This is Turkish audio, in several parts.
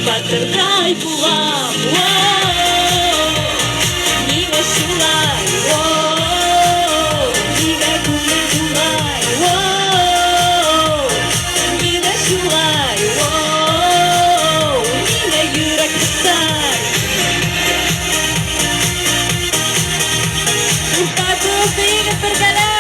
батырдай булам. Нигә шулай, нигә күңел булай, нигә шулай, нигә йөрәк кыстай. Уртатып бигеп бергәләп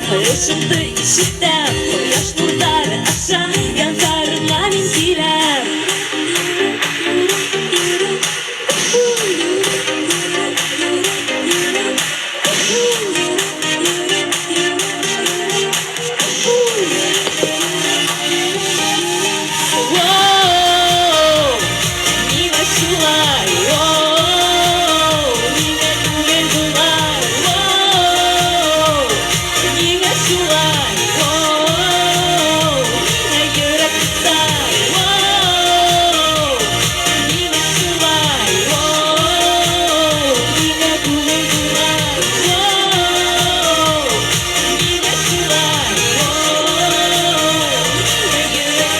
Hayışımdı işittem, koyaş nurları aşağı, yanlarına min kilem. Nime şulay, nime güven bulay, nime şulay, nime yürek kısay, nime şulay, nime güven bulay, nime şulay, nime yürek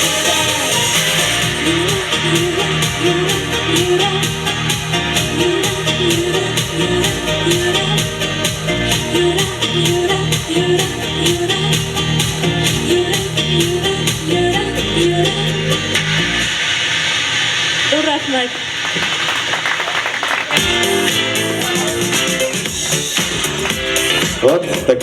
Rahmet. Вот так.